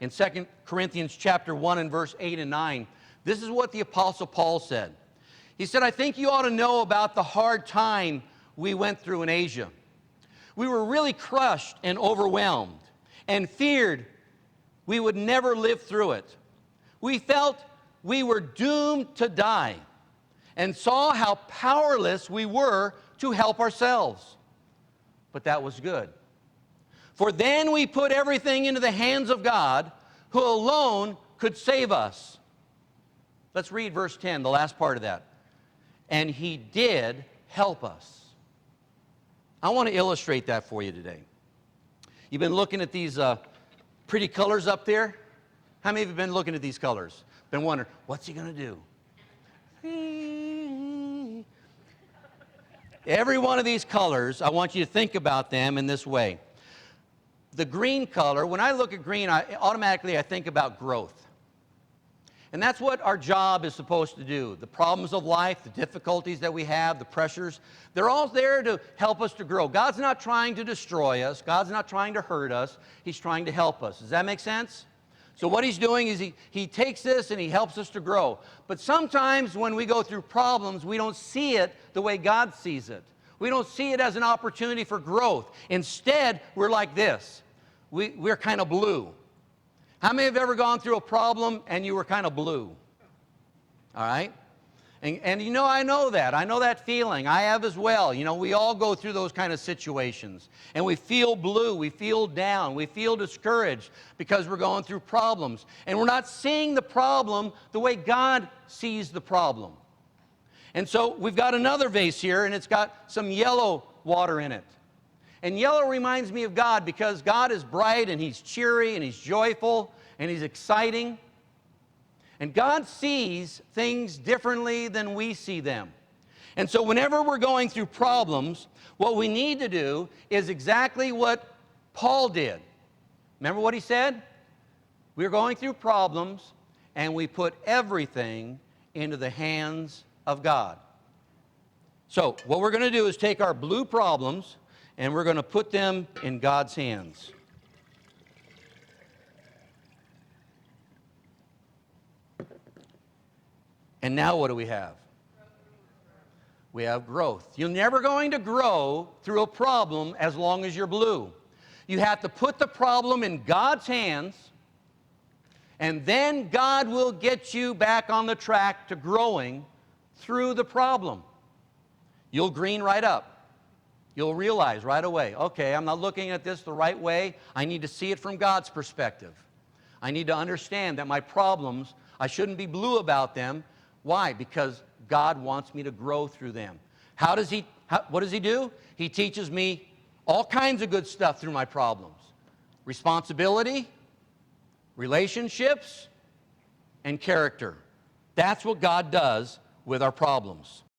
in 2 Corinthians chapter 1 and verse 8 and 9. This is what the Apostle Paul said. He said, I think you ought to know about the hard time we went through in Asia. We were really crushed and overwhelmed and feared we would never live through it. We felt we were doomed to die and saw how powerless we were to help ourselves. But that was good. For then we put everything into the hands of God, who alone could save us. Let's read verse 10, the last part of that. And he did help us. I want to illustrate that for you today. You've been looking at these pretty colors up there. How many of you have been looking at these colors? Been wondering, what's he going to do? Every one of these colors, I want you to think about them in this way. The green color, when I look at green, automatically I think about growth. And that's what our job is supposed to do. The problems of life, the difficulties that we have, the pressures, they're all there to help us to grow. God's not trying to destroy us. God's not trying to hurt us. He's trying to help us. Does that make sense? So what he's doing is he takes this and he helps us to grow. But sometimes when we go through problems, we don't see it the way God sees it. We don't see it as an opportunity for growth. Instead, we're like this. We're kind of blue. How many have ever gone through a problem and you were kind of blue? All right? And you know, I know that. I know that feeling. I have as well. You know, we all go through those kind of situations. And we feel blue. We feel down. We feel discouraged because we're going through problems. And we're not seeing the problem the way God sees the problem. And so we've got another vase here, and it's got some yellow water in it. And yellow reminds me of God because God is bright and he's cheery and he's joyful and he's exciting. And God sees things differently than we see them. And so whenever we're going through problems, what we need to do is exactly what Paul did. Remember what he said? We're going through problems and we put everything into the hands of God. So what we're going to do is take our blue problems and we're going to put them in God's hands. And now what do we have? We have growth. You're never going to grow through a problem as long as you're blue. You have to put the problem in God's hands, and then God will get you back on the track to growing through the problem. You'll green right up. You'll realize right away, okay, I'm not looking at this the right way. I need to see it from God's perspective. I need to understand that my problems, I shouldn't be blue about them. Why? Because God wants me to grow through them. What does he do? He teaches me all kinds of good stuff through my problems. Responsibility, relationships, and character. That's what God does with our problems.